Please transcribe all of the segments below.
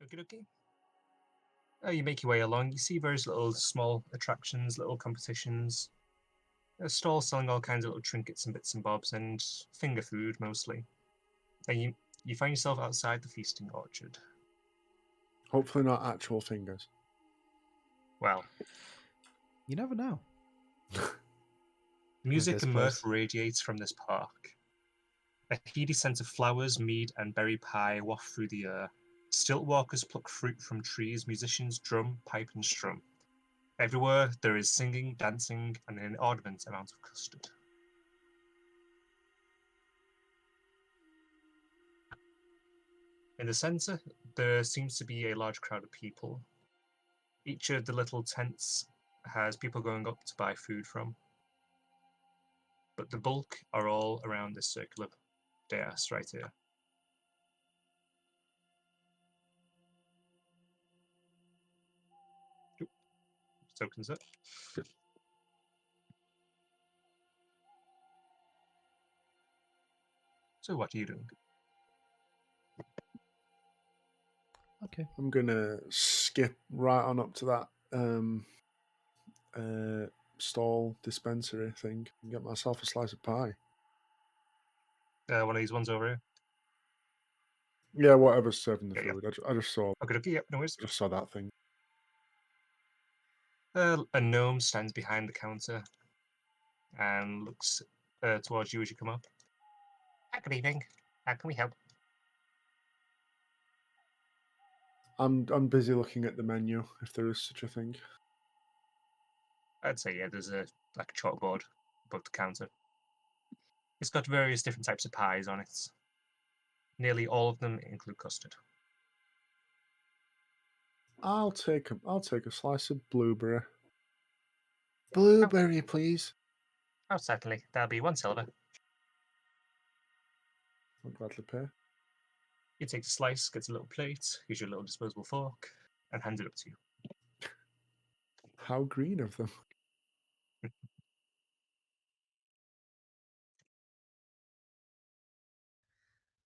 Okie dokie. You make your way along. You see various little small attractions, little competitions. A stall selling all kinds of little trinkets and bits and bobs, and finger food mostly. Then you find yourself outside the feasting orchard. Hopefully not actual fingers. Well, you never know. Music and mirth place. radiates from this park. A heady scent of flowers, mead, and berry pie waft through the air. Stilt walkers pluck fruit from trees, musicians drum, pipe, and strum. Everywhere there is singing, dancing, and an inordinate amount of custard. In the centre, there seems to be a large crowd of people. Each of the little tents has people going up to buy food from. But the bulk are all around this circular dais right here. Just opens up. So what are you doing? Okay. I'm gonna skip right on up to that stall dispensary thing and get myself a slice of pie. One of these ones over here. Yeah, whatever's serving the Yeah, food. I just saw. Okay, yep, no worries. Just saw that thing. A gnome stands behind the counter and looks towards you as you come up. Good evening. How can we help? I'm busy looking at the menu, if there is such a thing. I'd say, yeah, there's a chalkboard above the counter. It's got various different types of pies on it. Nearly all of them include custard. I'll take a slice of blueberry. Blueberry, please. Oh, certainly. That'll be 1 silver. I'll gladly pay. He takes a slice, gets a little plate, gives you a little disposable fork, and hands it up to you. How green of them.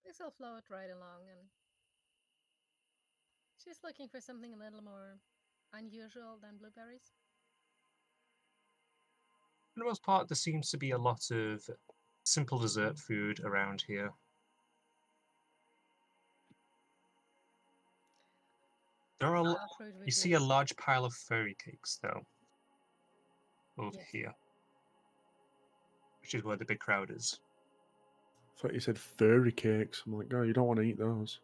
This will float right along, and she's looking for something a little more unusual than blueberries. For the most part, there seems to be a lot of simple dessert food around here. There are you see a large pile of fairy cakes, though, over here, which is where the big crowd is. I thought you said furry cakes. I'm like, oh, you don't want to eat those.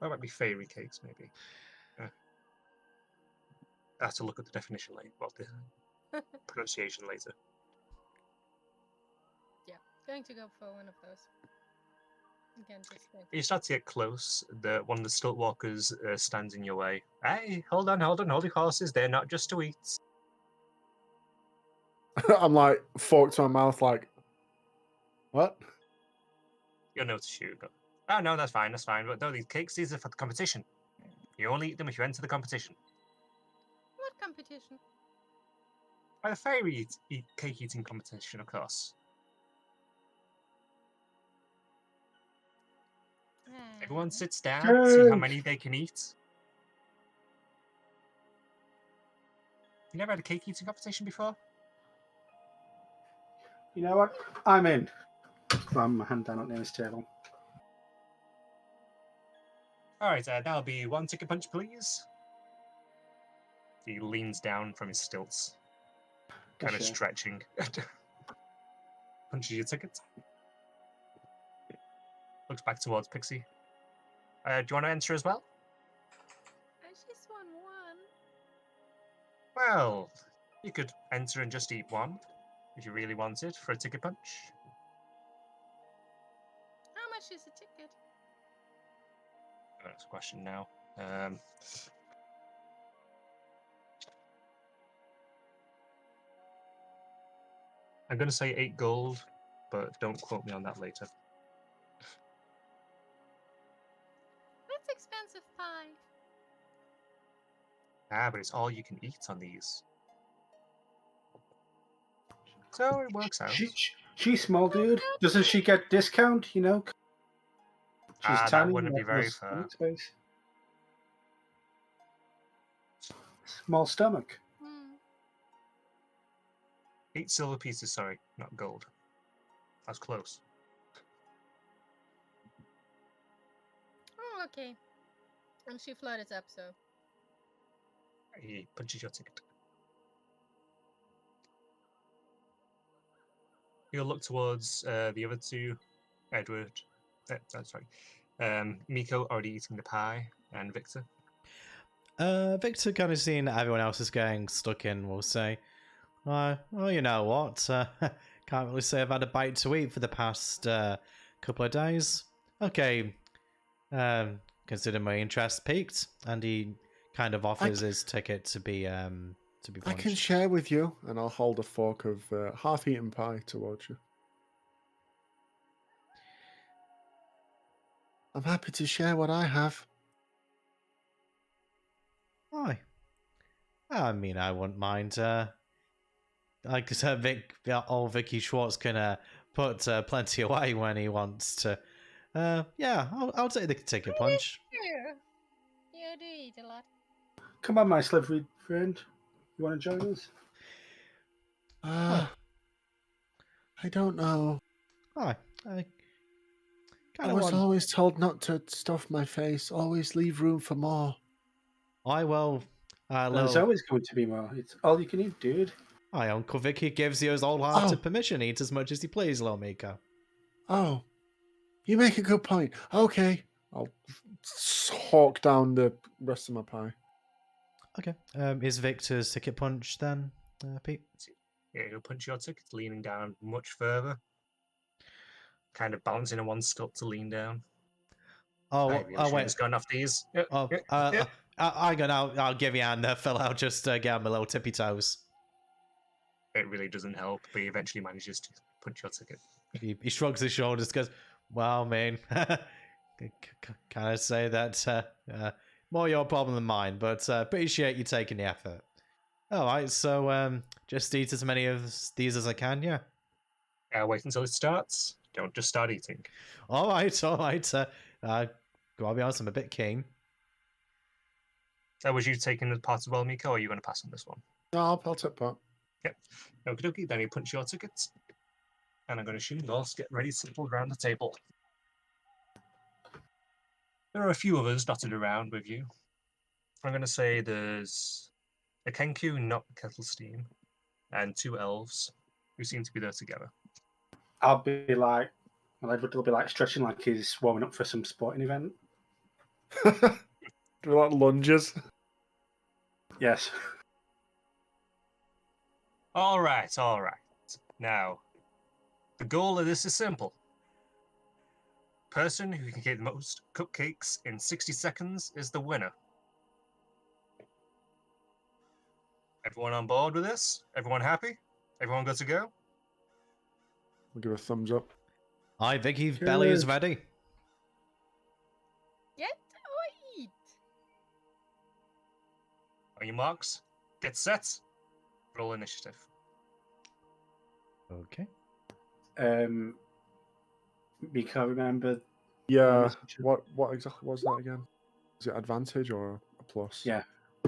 That might be fairy cakes, maybe. I have to look at the definition later, well, the pronunciation later. Yeah, going to go for one of those. Again, just You start to get close. One of the stilt walkers stands in your way. Hey, hold on, hold your horses. They're not just to eat. I'm like, fork to my mouth, like, what? You'll know to shoot. But, oh, no, that's fine. But no, these cakes, these are for the competition. You only eat them if you enter the competition. What competition? The fairy cake eating competition, of course. Everyone sits down, see how many they can eat. You never had a cake eating competition before? You know what? I'm in. Slam my hand down at the nearest table. Alright, that'll be 1 ticket punch, please. He leans down from his stilts, kind of stretching. Punches your ticket. Looks back towards Pixie. Do you want to enter as well? I just want one. Well, you could enter and just eat one, if you really wanted, for a ticket punch. How much is a ticket? Next question now. I'm going to say 8 gold, but don't quote me on that later. That's expensive pie. Ah, but it's all you can eat on these. So it works out. She's small, dude. Doesn't she get discount, you know? She's that tiny. wouldn't be has no very stomach far. space. Small stomach. 8 silver pieces, sorry, not gold. That's close. Oh, okay. And she flooded up, so. He punches your ticket. You'll look towards the other two, Edward. That's right. Miko already eating the pie, and Victor. Victor, kind of seeing that everyone else is getting stuck in, will say, well, you know what? Can't really say I've had a bite to eat for the past couple of days. Okay, consider my interest peaked, and he kind of offers his ticket to be I punched. can share with you, and I'll hold a fork of half-eaten pie towards you. I'm happy to share what I have. Why? I mean, I wouldn't mind. Like I said, old Vicky Schwartz can put plenty away when he wants to. Yeah, I'll take the ticket punch. Yeah. Yeah, I do eat a lot. Come on, my slippery friend. You want to join us? I don't know. I I kind of was want. always told not to stuff my face. Always leave room for more. I will. There's Little. always going to be more. It's all you can eat, dude. My Uncle Vicky gives you his wholehearted permission. Eat as much as you please, little Miko. Oh, you make a good point. Okay. I'll hawk down the rest of my pie. Okay. Is Victor's ticket punch then, Pete? Yeah, he'll punch your ticket, leaning down much further. Kind of balancing on one stilts to lean down. Oh, I really should have just gone off these. Yep, Oh, yep, yep. I'll give you a hand there, Phil. I'll just get on my little tippy toes. It really doesn't help, but he eventually manages to punch your ticket. He shrugs his shoulders, goes, well, man, can I say that more your problem than mine, but appreciate you taking the effort. All right, so just eat as many of these as I can, yeah? Wait until it starts. Don't just start eating. All right. I'll be honest, I'm a bit keen. So was you taking the part as well, Miko, or are you going to pass on this one? No, I'll take part. Yep. Okie dokie, then you punch your tickets. And I'm going to assume you all get ready to sit around the table. There are a few others dotted around with you. I'm going to say there's a Kenku, not Kettle Steam, and 2 elves who seem to be there together. I'll be like, well, Edward will be like stretching like he's warming up for some sporting event. Do a lot of lunges. Yes. All right. Now, the goal of this is simple. Person who can get the most cupcakes in 60 seconds is the winner. Everyone on board with this? Everyone happy? Everyone good to go? I'll give a thumbs up. Aye, Vicky's belly is Good. ready. Get or eat. On your marks, get set, roll initiative. Okay. Miko, remember? Yeah. What exactly was that again? Is it advantage or a plus? Yeah,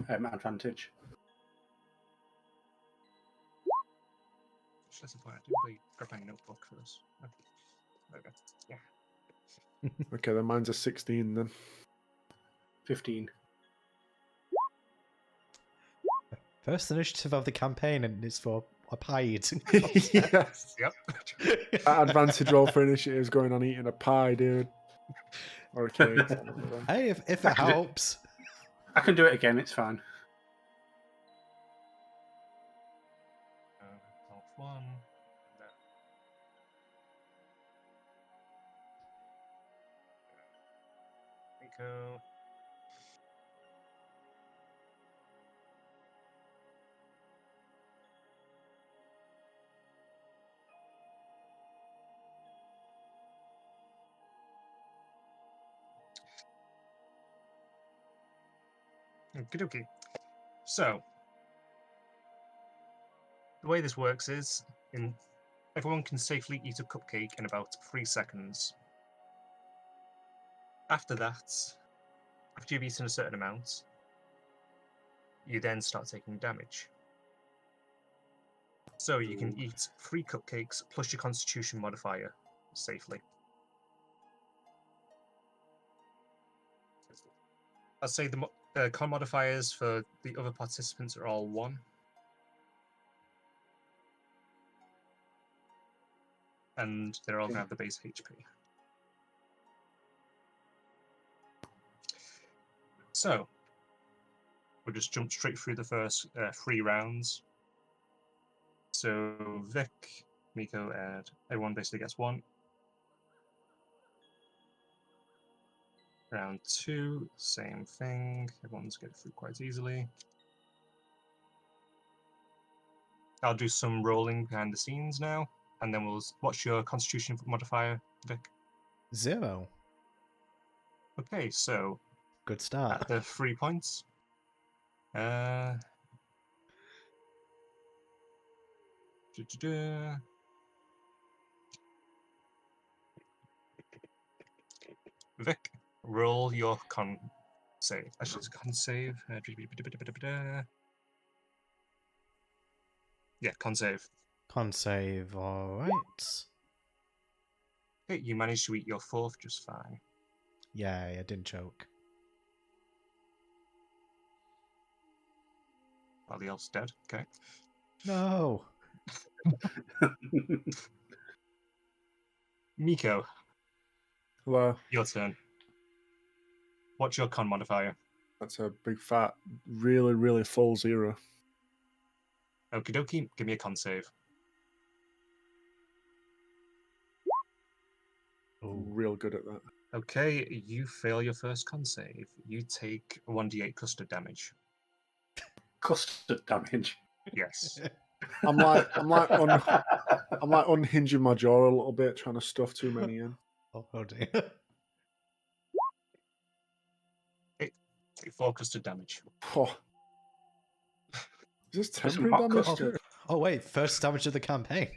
advantage. Just listen for it. Really grab my notebook for this. Okay. Yeah. Okay, then mine's a 16 then. 15. First initiative of the campaign, and it's for a pie eating. Yes. Yep. That advantage roll for initiative is going on eating a pie, dude. Or a cake. Hey, if it helps. I can do it again, it's fine. Off one. Miko. Okie dokie. So, the way this works is, everyone can safely eat a cupcake in about 3 seconds. After that, after you've eaten a certain amount, you then start taking damage. So you can eat 3 cupcakes plus your constitution modifier safely. I'd say the con modifiers for the other participants are all 1. And they're all going to have the base HP. So, we'll just jump straight through the first 3 rounds. So, Vic, Miko, and everyone basically gets 1. Round 2, same thing. Everyone's getting through quite easily. I'll do some rolling behind the scenes now, and then we'll watch your constitution modifier, Vic. 0. Okay, so Good start. at the 3 points. Vic, roll your con save. Actually, it's a con save. Yeah, con save. Con save, alright. Okay, you managed to eat your 4th just fine. Yeah, I didn't choke. While the elf's dead. Okay. No! Miko, Hello. your turn. What's your con modifier? That's a big fat, really, really full 0. Okie dokie, give me a con save. Ooh. Real good at that. Okay, you fail your first con save. You take 1d8 custard damage. Custard damage. Yes. I'm like unhinging my jaw a little bit, trying to stuff too many in. Oh dear. Take 4 custard damage. Oh. Is this There's some temporary hot damage? custard. too? Oh wait, first damage of the campaign.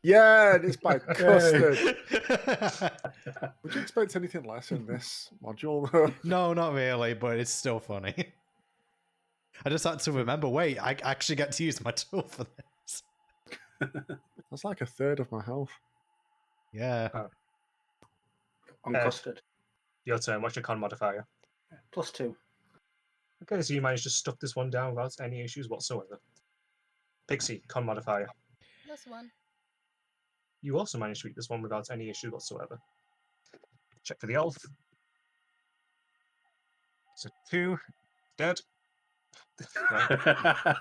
Yeah, it's by Custard. Would you expect anything less in this module, though? No, not really, but it's still funny. I just had to remember, wait, I actually get to use my tool for this. That's like a third of my health. Yeah. On custard. Your turn. What's your con modifier? +2. Okay, so you managed to stuff this one down without any issues whatsoever. Pixie, con modifier. +1. You also managed to eat this one without any issues whatsoever. Check for the elf. So 2, dead. Right.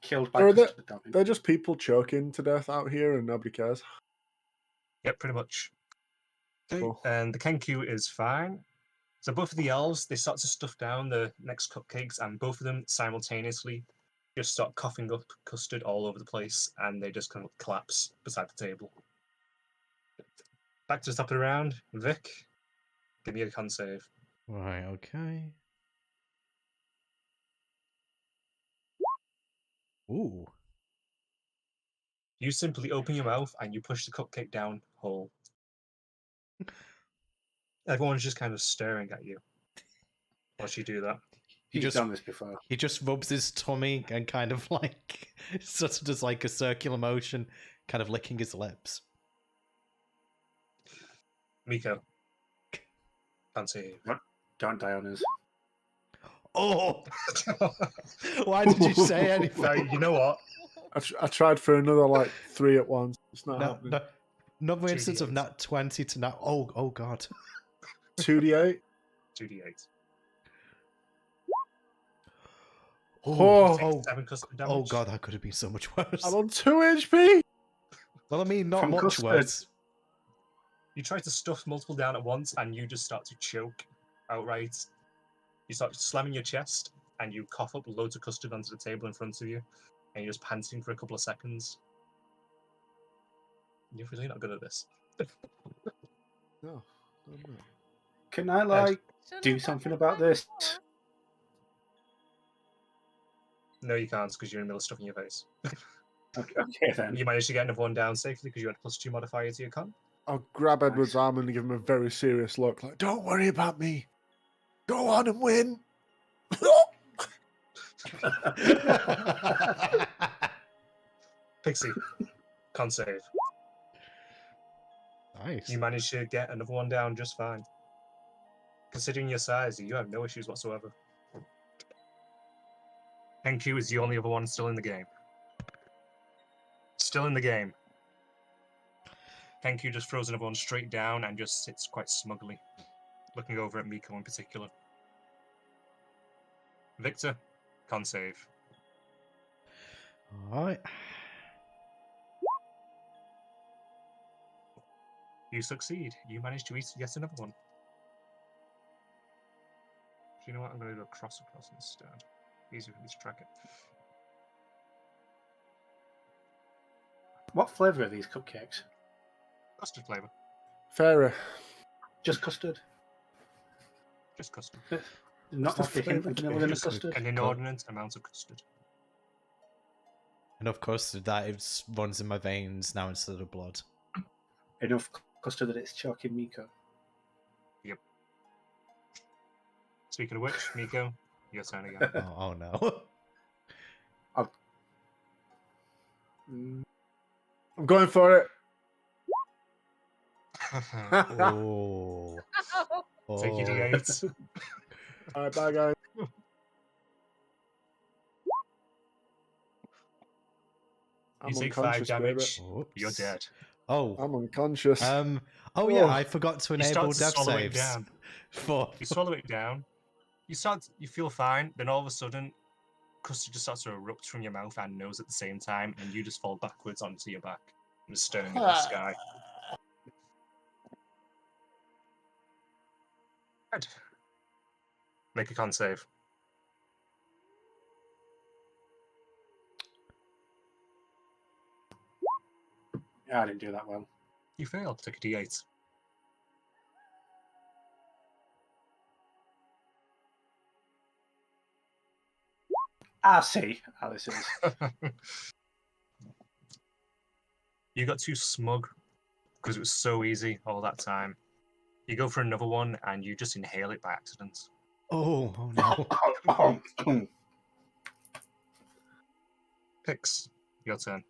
Killed by Or custard damage. they're just people choking to death out here and nobody cares. Yep, pretty much. Okay, Cool. and the Kenku is fine. So both of the elves, they start to stuff down the next cupcakes, and both of them simultaneously just start coughing up custard all over the place, and they just kind of collapse beside the table. Back to the top of the round. Vic, give me a con save. Right, okay. Ooh. You simply open your mouth and you push the cupcake down whole. Everyone's just kind of staring at you whilst you do that. He's done this before. He just rubs his tummy and kind of like sort of does like a circular motion, kind of licking his lips. Miko, can't see you. Don't die on us. Oh! Why did you say anything? No, you know what? I tried for another like 3 at once. It's not No, happening. no, another instance of 2d8. nat 20 to nat. Oh god. 2d8. 2d8. Oh, Oh, 7 custard damage. oh god, that could have been so much worse. I'm on 2 HP. Well, I mean, not From much custard. worse. You try to stuff multiple down at once and you just start to choke outright. You start slamming your chest and you cough up loads of custard onto the table in front of you, and you're just panting for a couple of seconds. You're really not good at this. No. Can I Shouldn't do have something done about that this? before. No, you can't because you're in the middle of stuffing your face. Okay then. You managed to get another one down safely because you had +2 modifier to your con. I'll grab Edward's Nice. arm and give him a very serious look, like, "Don't worry about me. Go on and win." Pixie, con save. Nice. You managed to get another one down just fine. Considering your size, you have no issues whatsoever. Kenku is the only other one still in the game. Still in the game. Kenku just throws another one straight down and just sits quite smugly, looking over at Miko in particular. Victor, con save. Alright. You succeed. You manage to eat yet another one. Do you know what? I'm going to do a cross instead. Easier for me to track it. What flavour are these cupcakes? Custard flavour. Fairer. Just custard. Just custard. Not Just like the a hint flavour of vanilla in the Just custard. an inordinate amount of custard. And of course, that runs in my veins now instead of blood. Enough custard that it's choking Miko. Speaking of which, Miko, your turn again. Oh no. Mm, I'm going for it. Oh. Take your Oh. D8. All right, bye, guys. I'm You take 5 unconscious, baby. damage. Oops. You're dead. Oh. I'm unconscious. Oh yeah, Oh. I forgot to You enable start to death swallow it saves. down. For You swallow it down. You feel fine. Then all of a sudden, custard just starts to erupt from your mouth and nose at the same time, and you just fall backwards onto your back and staring at the sky. Ed, make a con save. yeah, I didn't do that well. You fail. Take a D8. I see how this is. You got too smug because it was so easy all that time. You go for another one and you just inhale it by accident. oh no. Pix, your turn.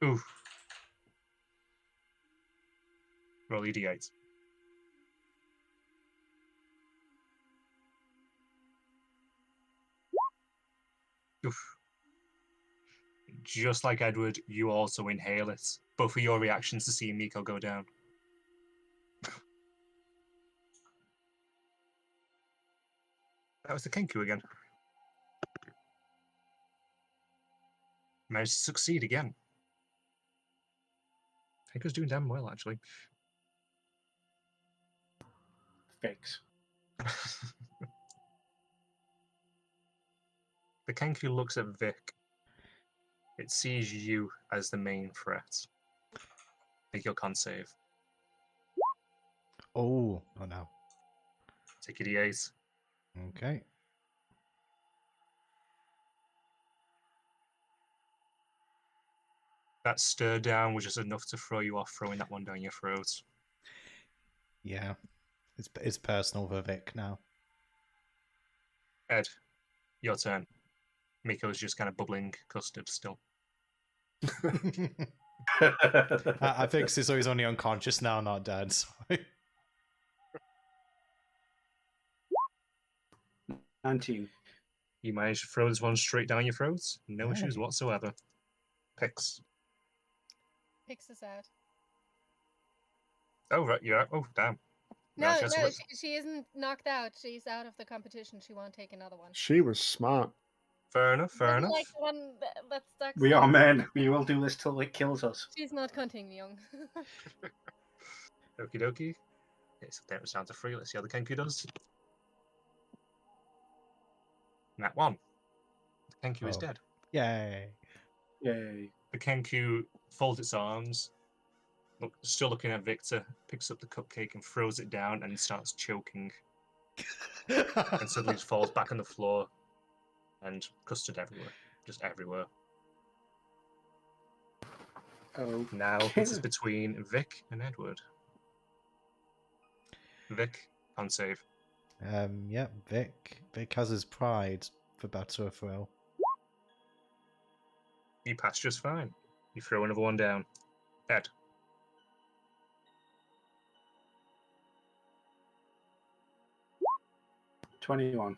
Ooh. Roll your D8. Oof. Just like Edward, you also inhale it. Both of your reactions to seeing Miko go down. That was the Kenku again. Managed to succeed again. Kenku's doing damn well, actually. Fix. The Kenku looks at Vic. It sees you as the main threat. Make your con save. Oh no. Take your D8. Okay. That stir down was just enough to throw you off, throwing that one down your throat. Yeah. It's personal for Vic now. Ed, your turn. Miko's just kind of bubbling custard still. I think so he's only unconscious now, not dead. So. 19. You managed to throw this one straight down your throat. No Yeah. issues whatsoever. Pix. Pix is out. Oh, right, you're out. Oh, damn. No, Right, that's no, what- she isn't knocked out. She's out of the competition. She won't take another one. She was smart. Fair enough, fair Doesn't enough. Like the one that's stuck. We are men. We will do this till it kills us. She's not continuing. Okie dokie. Okay, so that was down to 3. Let's see how the Kenku does. That one. The Kenku is Oh. dead. Yay. Yay. The Kenku folds its arms, still looking at Victor, picks up the cupcake and throws it down and starts choking. And suddenly it falls back on the floor and custard everywhere. Just everywhere. Now this is between Vic and Edward. Vic, on save. Yeah, Vic has his pride, for better or for ill. You pass just fine. You throw another one down. Ed. $21.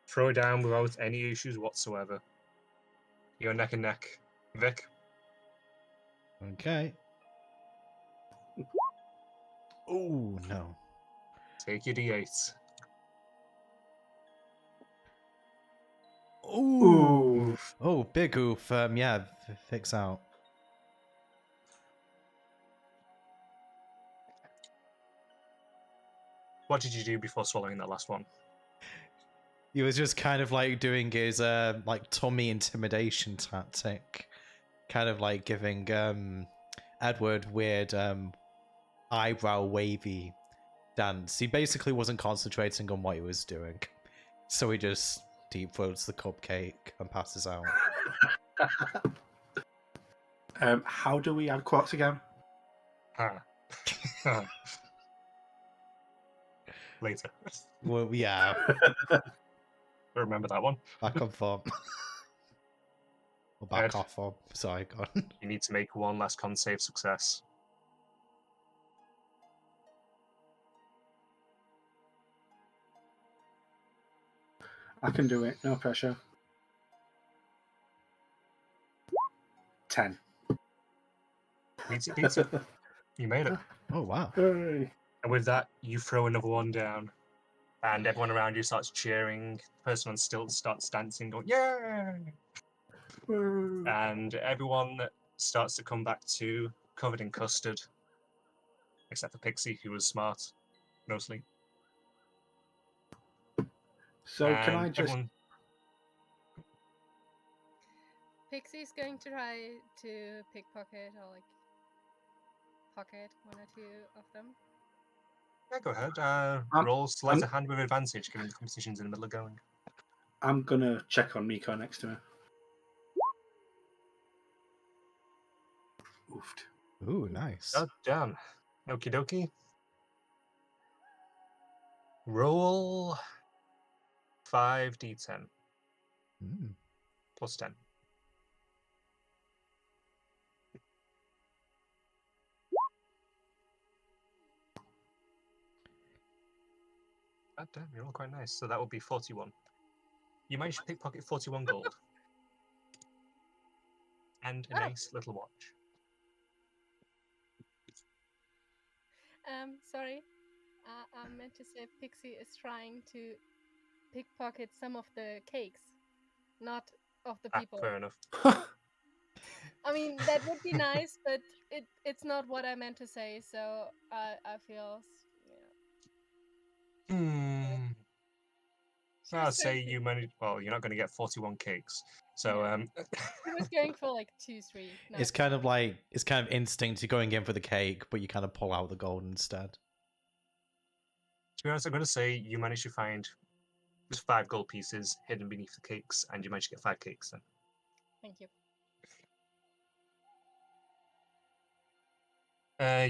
Throw it down without any issues whatsoever. You're neck and neck. Vic. Okay. Oh, no. Take your D8. Ooh. Oh, big oof. Yeah, Vic's out. What did you do before swallowing that last one? He was just kind of like doing his like tummy intimidation tactic, kind of like giving Edward weird eyebrow wavy dance. He basically wasn't concentrating on what he was doing, so he just deep throats the cupcake and passes out. How do we add quotes again? Later. Well, yeah, Remember that one. back on form. Or back Ed. off form. Sorry, go on. You need to make one last con save success. I can do it. No pressure. 10. Beats it, beats it. You made it. Oh wow. Hooray. And with that, you throw another one down. And everyone around you starts cheering. The person on stilts starts dancing, going, "Yay!" And everyone starts to come back to covered in custard. Except for Pixie, who was smart, mostly. So can I And just... everyone... Pixie's going to try to pickpocket or like pocket one or two of them. Yeah, go ahead. Roll sleight of hand with advantage, given the competition's in the middle of going. I'm going to check on Miko next to her. Oofed. Ooh, nice. Oh, damn. Okie dokie. Roll 5d10 plus 10. Oh, damn, you're all quite nice. So that would be 41. You managed to pickpocket 41 gold. And a nice little watch. Sorry. I meant to say Pixie is trying to pickpocket some of the cakes, not of the people. Fair enough. I mean, that would be nice, but it's not what I meant to say, so I feel... I'll say you managed... Well, you're not going to get 41 cakes. So, He was going for like 2, 3. No, It's kind of like, it's kind of instinct. You're going in for the cake, but you kind of pull out the gold instead. To be honest, I'm going to say you managed to find just 5 gold pieces hidden beneath the cakes, and you managed to get 5 cakes then. Thank you.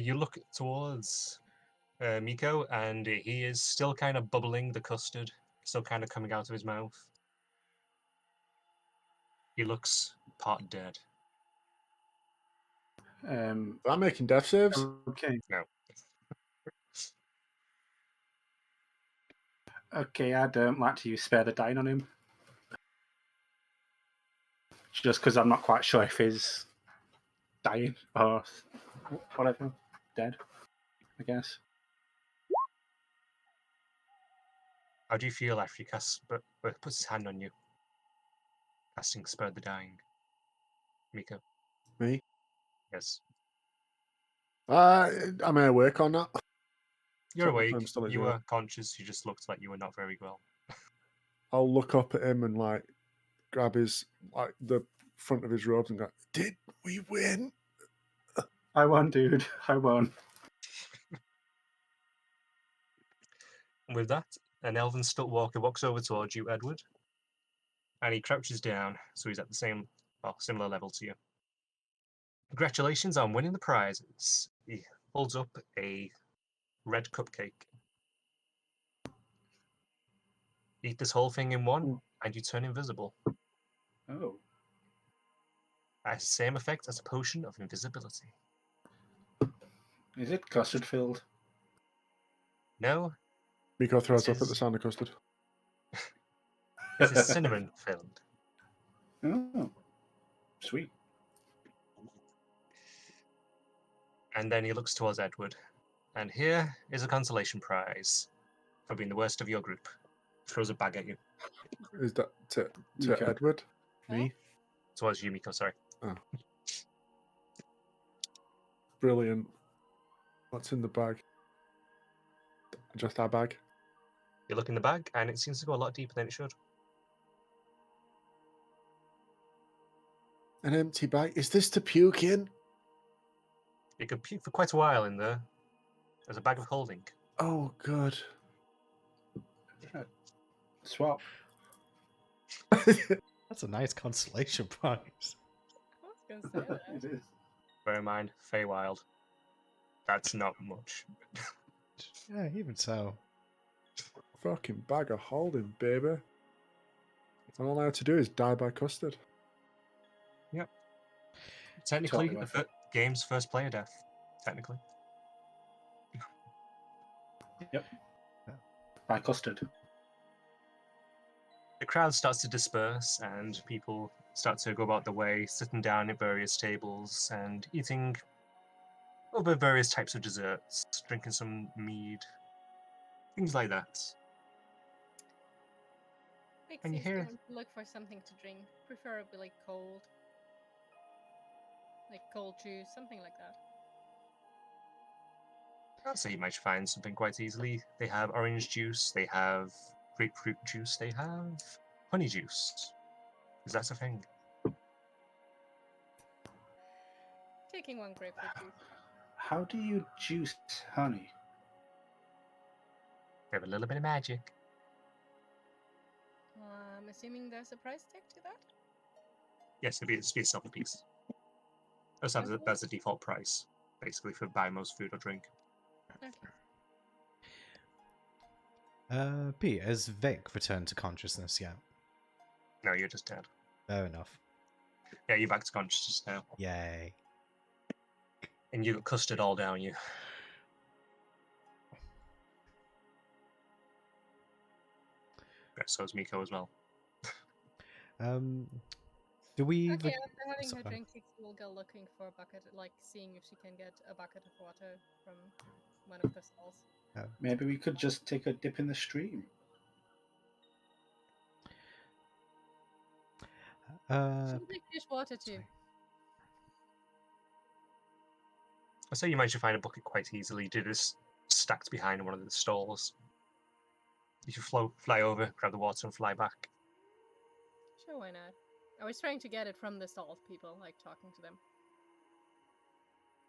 You look towards Miko, and he is still kind of bubbling the custard, still kind of coming out of his mouth. He looks part dead. Am I making death saves? Okay. No. Okay, I'd like to use Spare the Dying on him. Just because I'm not quite sure if he's dying or whatever. Dead, I guess. How do you feel after he puts his hand on you? Casting Spare the Dying. Miko. Me? Yes. I may work on that. You're awake. I'm still at You zero. were conscious. You just looked like you were not very well. I'll look up at him and like grab his like the front of his robes and go, "Did we win?" I won, dude. I won. And with that, an elven stilt walker walks over towards you, Edward. And he crouches down, so he's at the same, well, similar level to you. Congratulations on winning the prizes. He holds up a red cupcake. Eat this whole thing in one, and you turn invisible. Oh. Has the same effect as a potion of invisibility. Is it custard filled? No, Miko throws This up at the is- sound of custard. this is cinnamon filled. Oh. Sweet. And then he looks towards Edward. And here is a consolation prize for being the worst of your group. Throws a bag at you. Is that to Miko. Edward? Me? Towards Yumiko, sorry. Brilliant. What's in the bag? Just our bag. You look in the bag, and it seems to go a lot deeper than it should. An empty bag. Is this to puke in? You could puke for quite a while in there. There's a bag of holding. Oh, good. Swap. That's a nice consolation prize. I was gonna say that. It is. Bear in mind, Feywild. That's not much. Yeah, even so. Fucking bag of holding, baby. All I have to do is die by custard. Technically, Totally the game's first player death. Technically. By custard. The crowd starts to disperse, and people start to go about their way, sitting down at various tables and eating other various types of desserts, drinking some mead, things like that. And you Pixie's hear- going to look for something to drink, preferably cold. Like cold juice, something like that. I'd say you might find something quite easily. They have orange juice, they have grapefruit juice, they have honey juice. Because that's a thing. Taking one grapefruit juice. How do you juice honey? They have a little bit of magic. I'm assuming there's a price tag to that? Yes, it'd be a silver piece. That's the default price, basically, for buying most food or drink. Okay. Pete, has Vic returned to consciousness yet? No, you're just dead. Fair enough. Yeah, you're back to consciousness now. Yay. And you got custard all down you. Yeah, so is Miko as well. Do we... Okay, after having sorry. her drink, Pixie will go looking for a bucket, like seeing if she can get a bucket of water from one of the stalls. Maybe we could just take a dip in the stream. She'll take fish water too. sorry. I say you managed to find a bucket quite easily. It is stacked behind one of the stalls. You can fly over, grab the water, and fly back. Sure, why not? I was trying to get it from the stall people, like talking to them.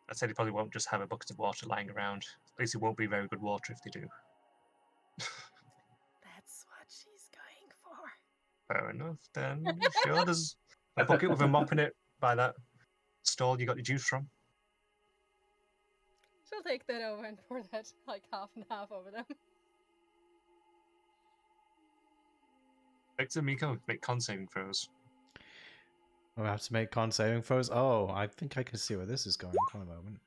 I'd say they probably won't just have a bucket of water lying around. At least it won't be very good water if they do. That's what she's going for. Fair enough, then. Sure, there's a bucket with a mop in it by that stall you got the juice from. She'll take that over and pour that like half and half over them. Victor, Miko, make con saving throws. We'll have to make con saving throws. Oh, I think I can see where this is going. Hold on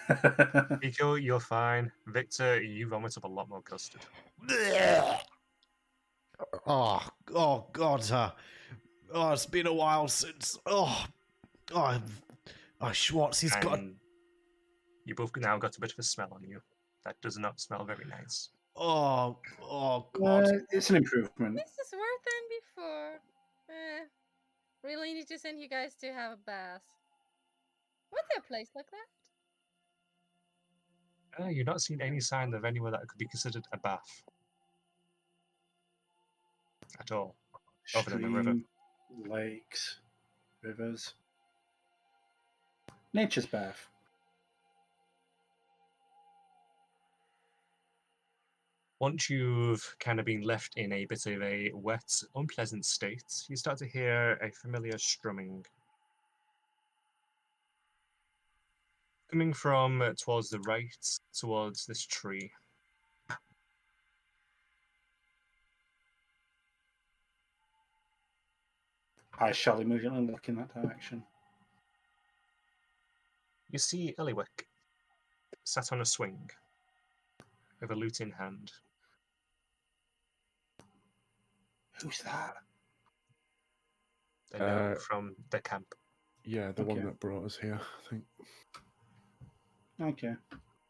a moment. Miko, you're fine. Victor, you vomit up a lot more custard. Oh, God. Oh, it's been a while since... Schwartz, he's got... And you both now got a bit of a smell on you. That does not smell very nice. Oh, God. It's an improvement. This is worse than before. Really need to send you guys to have a bath. What's there a place like that? You've not seen any sign of anywhere that could be considered a bath. At all. Other than the river. Stream, lakes, rivers. Nature's bath. Once you've kind of been left in a bit of a wet, unpleasant state, you start to hear a familiar strumming. Coming from towards the right, towards this tree. I shall immediately look in that direction. You see Ellywick, sat on a swing, with a lute in hand. Who's that? They know from the camp. Yeah, the one Okay. that brought us here, I think. Okay.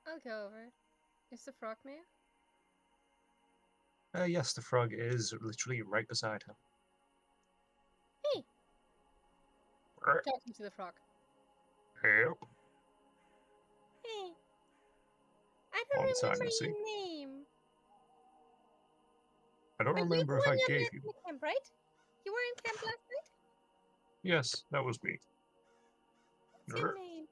I'll go over. Is the frog near? Yes, the frog is literally right beside her. Hey! Talking to the frog. Help. Hey! I don't Long time remember no see. your name. I don't But remember you if were I in gave you. camp, right? You were in camp last night? Yes, that was me. What's your name?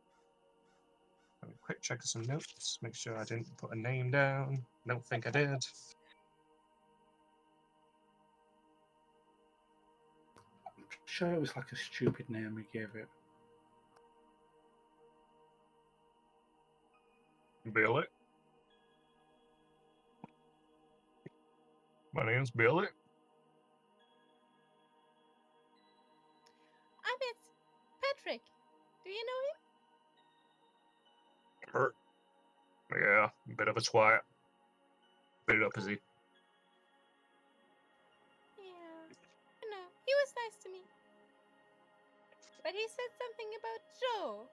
Let me quick check some notes, make sure I didn't put a name down. Don't think I did. I'm sure it was like a stupid name we gave it. Billy. My name's Billy. It's Patrick. Do you know him? Hurt. Yeah, bit of a twat. Bit up, is he? Yeah. No, he was nice to me. But he said something about Joe.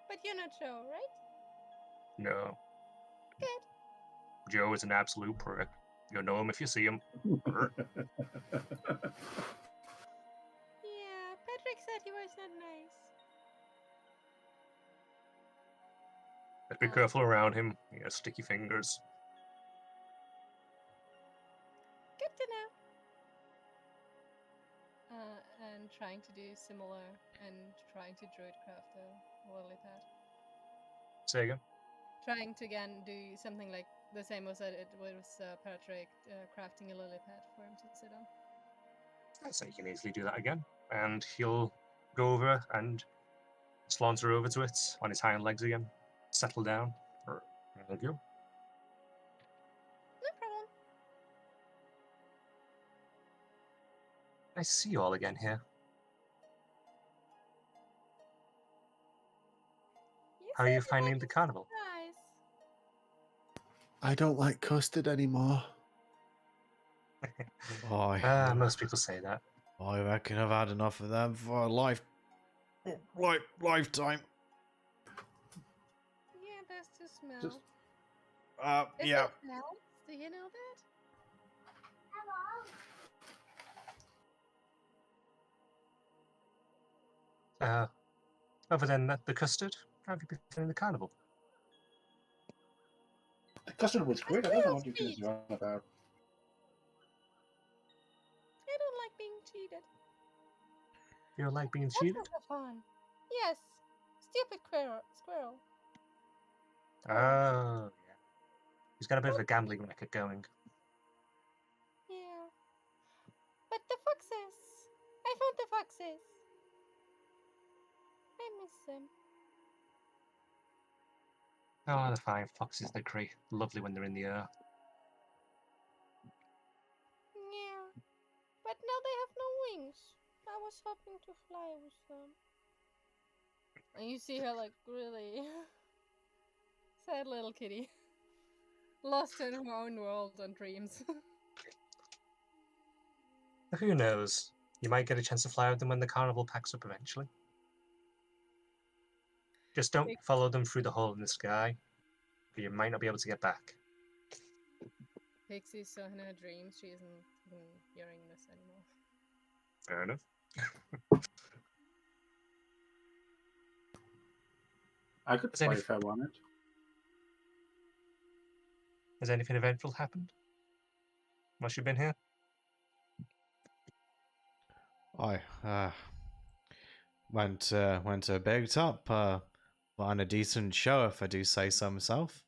But you're not Joe, right? No. Good. Joe is an absolute prick. You'll know him if you see him. Hurt. Yeah, Patrick said he was not nice. But be careful around him. He has sticky fingers. Good to know. And trying to do similar and trying to druidcraft a lily pad. Say again. Trying to again do something like the same as it was Patrick crafting a lily pad for him to sit on. So you can easily do that again. And he'll go over and saunter over to it on his hind legs again. Settle down. There you go. No problem. Nice to see you all again here. How are you finding the carnival? Nice. I don't like custard anymore. Most people say that. I reckon I've had enough of them for a lifetime. Yeah, that's the smell. Just- Is Yeah. it smells? Do you know that? Other than that, the custard, how have you been feeling the carnival? The custard was great. I don't know what you guys are on about. I don't like being cheated. You like being That's cheated? not fun. Yes. Stupid squirrel. Oh, yeah. He's got a bit of a gambling record going. Yeah. But the foxes. I found the foxes. I miss them. Oh, the fine foxes, they're great. Lovely when they're in the air. Yeah. But now they have no wings. I was hoping to fly with them. And you see her like really sad little kitty. Lost in her own world and dreams. Who knows? You might get a chance to fly with them when the carnival packs up eventually. Just don't follow them through the hole in the sky, or you might not be able to get back. Pixie saw in her dreams she isn't even hearing this anymore. Fair enough. I could Has play any- if I wanted. Has anything eventful happened? Whilst you've been here? I went to a big top, on a decent show if I do say so myself.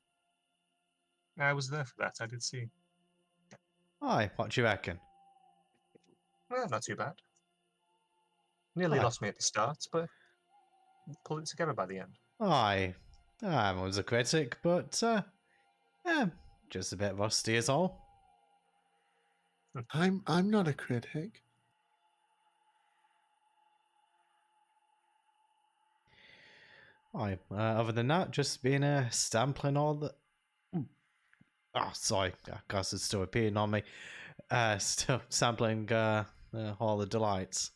I was there for that, I did see. Aye, what do you reckon? Well, not too bad. Nearly Aye. lost me at the start, but pulled it together by the end. Aye, I was a critic, but just a bit rusty is all. I'm not a critic. Aye, other than that, just been sampling all the. Oh, sorry, Custard's still appearing on me. Still sampling all the delights.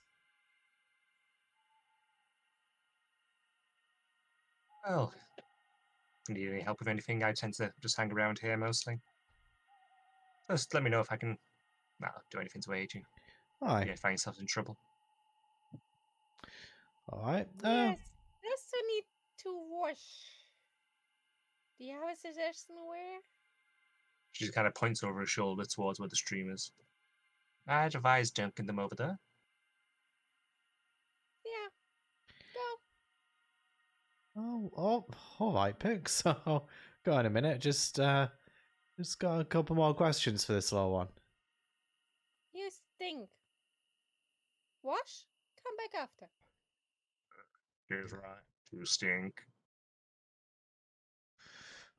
Well, need any help with anything? I tend to just hang around here mostly. Just let me know if I can, do anything to aid you. Aye, You find yourself in trouble. alright. Yes, just need to wash. Do you have a suggestion where? She just kind of points over her shoulder towards where the stream is. I'd advise dunking them over there. Yeah, go. Oh, alright, Pick. So, go on a minute. Just got a couple more questions for this little one. You stink. Wash? Come back after. Here's right. You stink.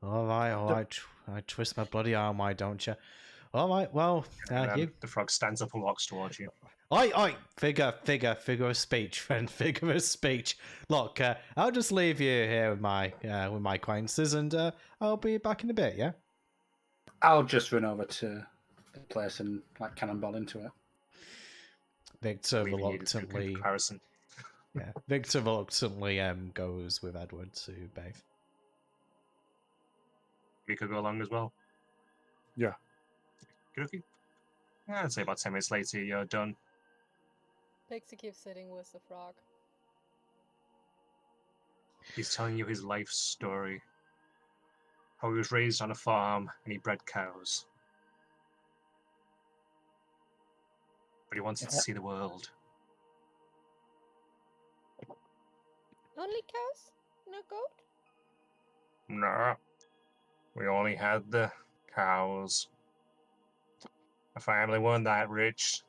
Alright. I twist my bloody arm, why don't you? Alright, well, you. The frog stands up and walks towards you. Oi! Figure of speech, friend. Figure of speech. Look, I'll just leave you here with my acquaintances, and I'll be back in a bit. Yeah. I'll just run over to the place and like cannonball into it. Victor Leaving you to do reluctantly. comparison. Yeah. Victor reluctantly goes with Edward to bathe. We could go along as well. Yeah. Good okay. Yeah, I'd say about 10 minutes later you're done. Pixie keeps sitting with the frog. He's telling you his life story. How he was raised on a farm and he bred cows. But he wanted to see the world. Only cows? No goat? Nah. We only had the cows. My family weren't that rich.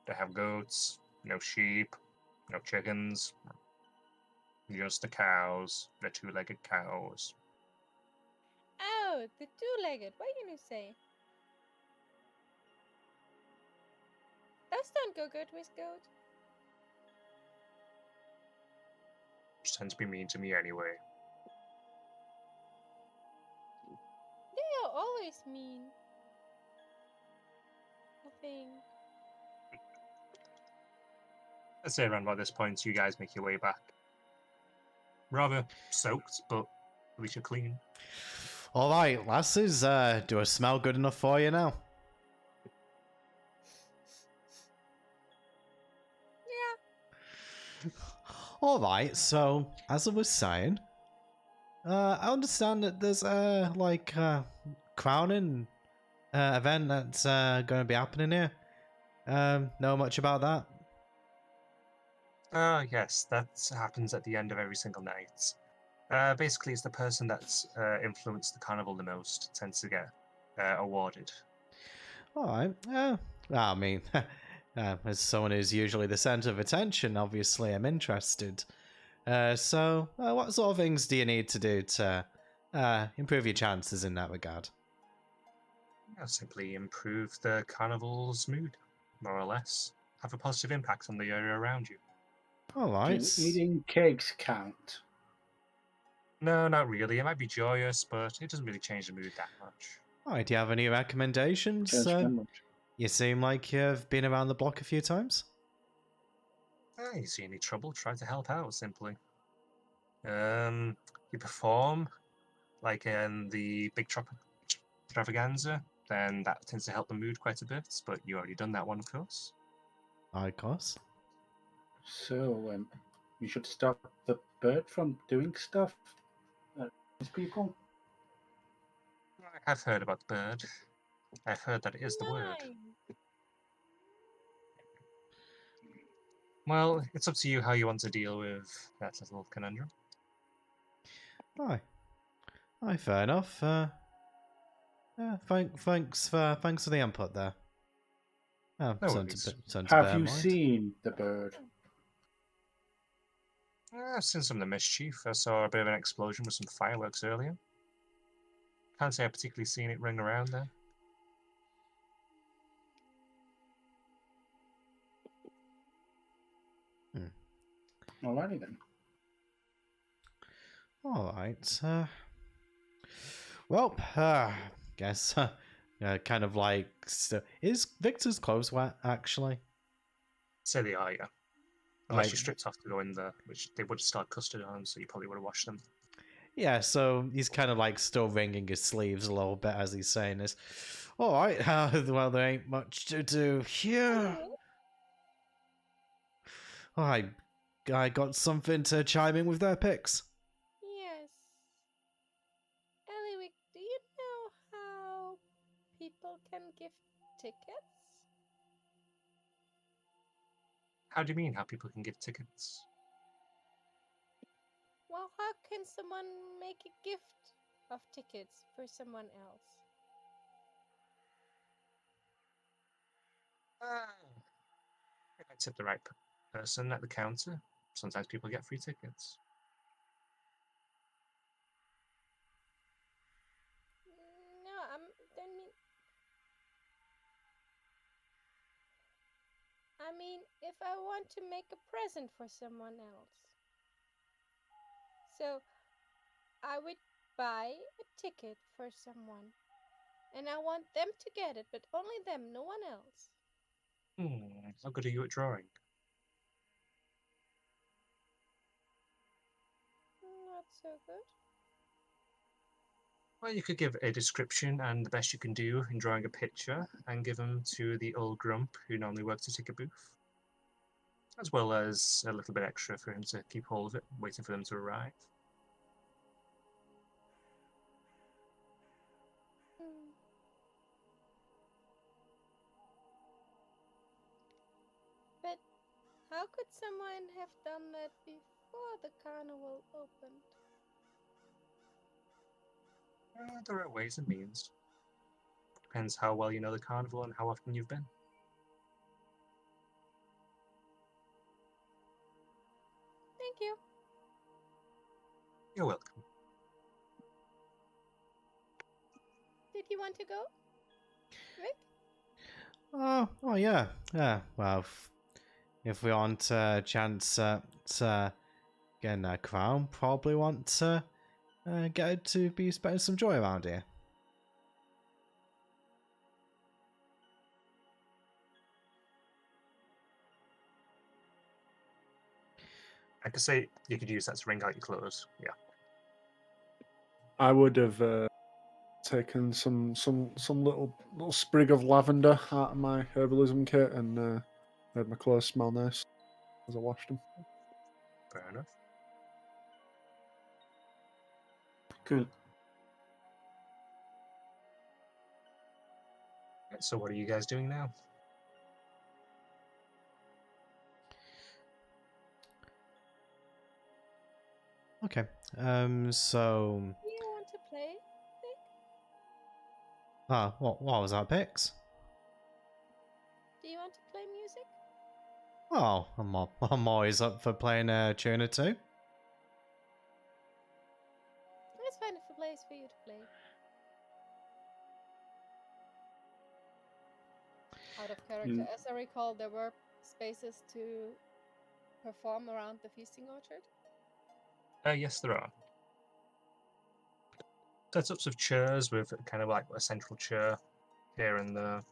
They have goats, no sheep, no chickens. Just the cows, the two-legged cows. Oh, the two-legged. What you say? Those don't go good with goat. Just tend to be mean to me anyway. They are always mean. I think. Let's say around by this point, you guys make your way back. Rather soaked, but at least you're clean. All right, lasses. Do I smell good enough for you now? Yeah. All right. So, as I was saying, I understand that there's crowning event that's going to be happening here. Know much about that? Yes, that happens at the end of every single night. Basically, it's the person that's influenced the carnival the most tends to get awarded. All right. I mean, as someone who's usually the center of attention, obviously I'm interested. So, what sort of things do you need to do to improve your chances in that regard? Simply improve the carnival's mood, more or less. Have a positive impact on the area around you. All right. Do eating cakes count? No, not really. It might be joyous, but it doesn't really change the mood that much. All right. Do you have any recommendations? You seem like you've been around the block a few times. You see any trouble, try to help out, simply. You perform, like in the big extravaganza, then that tends to help the mood quite a bit, but you already done that one, of course. Of course. So, you should stop the bird from doing stuff. These people. I've heard about the bird. I've heard that it is the word. Well, it's up to you how you want to deal with that little conundrum. Aye, fair enough. Thanks for the input there. Oh, No something worries. to bear Have in you mind. seen the bird? I've seen some of the mischief. I saw a bit of an explosion with some fireworks earlier. Can't say I've particularly seen it ring around there. Alrighty then. All right. Well, guess kind of like is Victor's clothes wet actually? Say they are, yeah. Unless Like, you stripped off to go in there, which they would start custard on, so you probably would have washed them. yeah. So he's kind of like still wringing his sleeves a little bit as he's saying this. All right. Well, there ain't much to do here. All right. I got something to chime in with their picks. Yes. Ellywick, do you know how people can gift tickets? How do you mean how people can give tickets? Well, how can someone make a gift of tickets for someone else? If I tip the right person at the counter, sometimes people get free tickets. No, I mean, if I want to make a present for someone else. So, I would buy a ticket for someone. And I want them to get it, but only them, no one else. How good are you at drawing? Not so good. Well, you could give a description and the best you can do in drawing a picture and give them to the old grump who normally works at ticket booth. As well as a little bit extra for him to keep hold of it, waiting for them to arrive. But how could someone have done that before the carnival opened? There are ways and means. Depends how well you know the carnival and how often you've been. Thank you. You're welcome. Did you want to go, Rick? Oh yeah. Well, if we want a chance to get a crown, probably want to get to be spending some joy around here. I could say you could use that to wring out your clothes. Yeah. I would have taken some little sprig of lavender out of my herbalism kit and made my clothes smell nice as I washed them. Fair enough. Cool. So what are you guys doing now? Okay. So. Do you want to play, Rick? What was that, Pix? Do you want to play music? Oh, I'm always up for playing a tune or two. Let's find a place for you to play. Out of character. As I recall, there were spaces to perform around the feasting orchard. Yes, there are. Setups of chairs with kind of like a central chair here and there.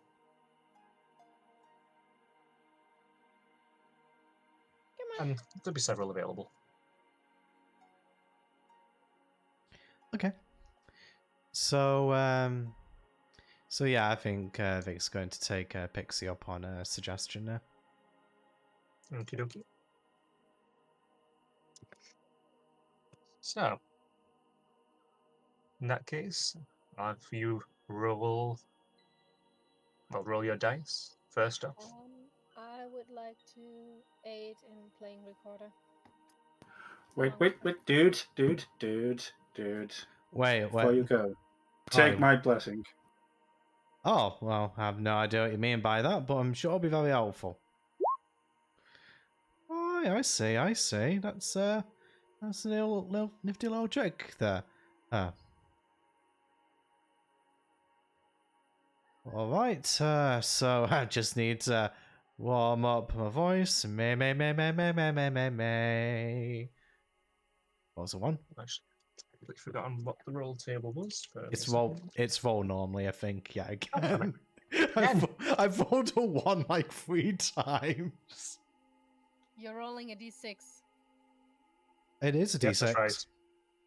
Come on. And there'll be several available. Okay. So yeah, I think Vic's going to take Pixie up on a suggestion now. Okie dokie. So, in that case, I'll have you roll your dice first off. I would like to aid in playing recorder. Wait, dude. Wait, Before you go, take my blessing. Oh, well, I have no idea what you mean by that, but I'm sure it'll be very helpful. Oh, yeah, I see. That's a little nifty little trick there. All right, so I just need to warm up my voice. May. What was the one? Actually, I've completely forgotten what the roll table was. For It's a roll. second. It's roll normally. I think. Yeah, Oh, damn again. Again. I've rolled a 1 like 3 times. You're rolling a d6. It is a Yes, d6. that's right.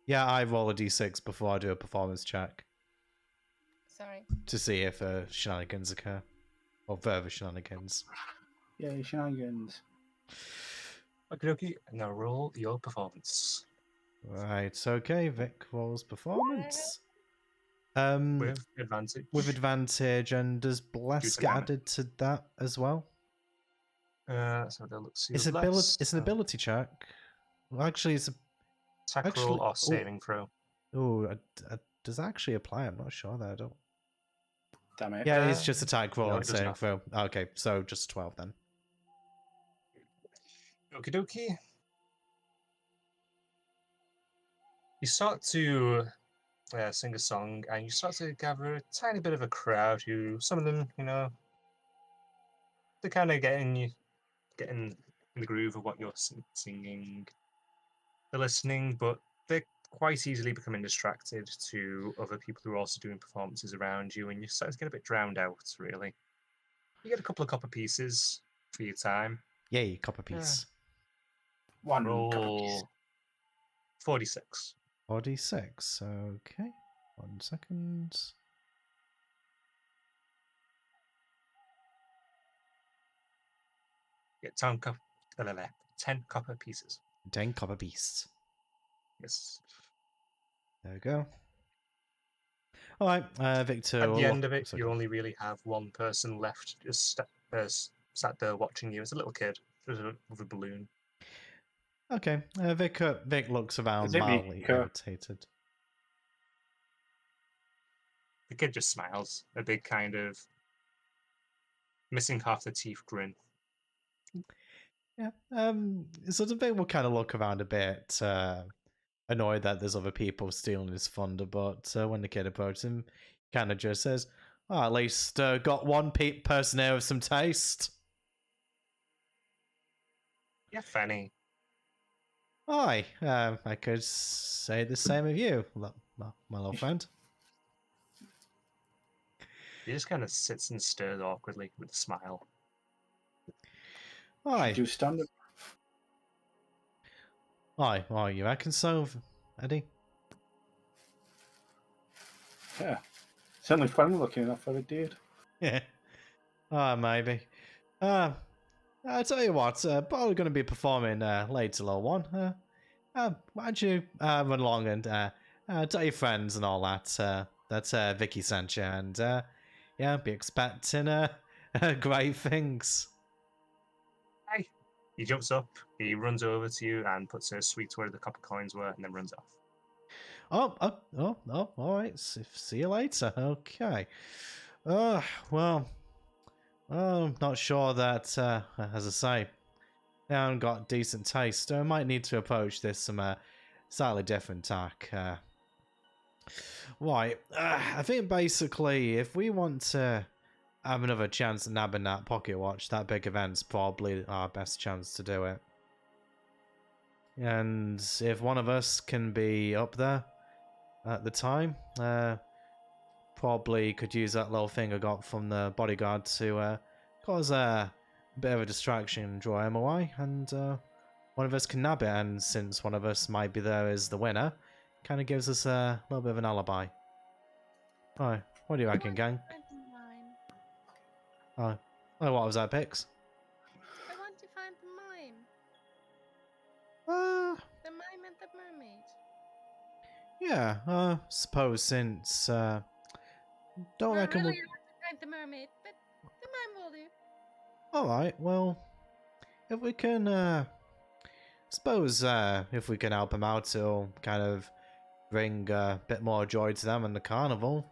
Yeah, I roll a d6 before I do a performance check Sorry. to see if shenanigans occur or further shenanigans. Yeah, shenanigans. Okay, now roll your performance. Right. Okay. Vic rolls performance. With advantage. With advantage, and does bless to get damage. added to that as well? So let's see. It's It's an ability check. Well, actually, it's a attack actually- roll or oh. saving throw. oh. Does that actually apply? I'm not sure that I don't. Damn it. Yeah, it's just attack roll no, and it does saving not. throw. Okay, so just 12 then. Okie dokie. You start to sing a song, and you start to gather a tiny bit of a crowd. Who some of them, they're kind of getting in the groove of what you're singing. They're listening, but they're quite easily becoming distracted to other people who are also doing performances around you, and you start to get a bit drowned out. Really, you get a couple of copper pieces for your time. Yay, copper piece. One copper piece. Roll 46. 46. Okay. 1 second. Get 10 copper pieces. 10 copper piece. Yes. There we go. All right, Victor. At the end of it, so you only really have one person left, just sat there watching you. It's a little kid with a balloon. Okay, Vic looks around Is it mildly Vic? irritated. The kid just smiles, a big kind of missing half the teeth grin. Yeah. So the Vic will kind of look around a bit, annoyed that there's other people stealing his thunder. But when the kid approaches him, he kind of just says, "Oh, at least got one person here with some taste." Yeah, funny. Hi, I could say the same of you, my little friend. He just kind of sits and stares awkwardly with a smile. Hi. Should you stand up? Hi, well, you reckon so, Eddie? Yeah. Certainly friendly looking enough for a dude. Yeah. Maybe. I tell you what, probably going to be performing later, little one. Why don't you run along and tell your friends and all that, that Vicky sent you, and yeah, be expecting great things. Hi. He jumps up, he runs over to you and puts a sweet where the copper coins were and then runs off. Oh, all right. See you later. Okay. Well, I'm not sure that, as I say, I haven't got decent taste. I might need to approach this some slightly different tack. Right. I think basically, if we want to have another chance at nabbing that pocket watch, that big event's probably our best chance to do it. And if one of us can be up there at the time, probably could use that little thing I got from the bodyguard to cause a bit of a distraction and draw him away, and one of us can nab it, and since one of us might be there as the winner, kind of gives us a little bit of an alibi. Alright, what do you reckon, gang? Oh, what was that, Pix? I want to find the mime. The mime and the mermaid. Yeah, suppose since, don't I reckon really we'll... want to find the mermaid, but the mime will do. Alright, well, if we can, suppose, if we can help them out, it'll kind of bring a bit more joy to them in the carnival.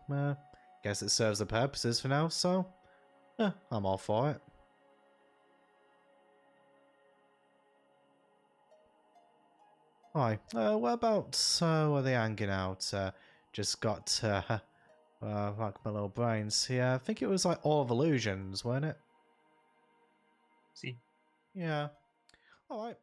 guess it serves the purposes for now, so yeah, I'm all for it. Hi, whereabouts are they hanging out? Just got like my little brains. Yeah, I think it was like All of Illusions, weren't it? See, Yeah. All right.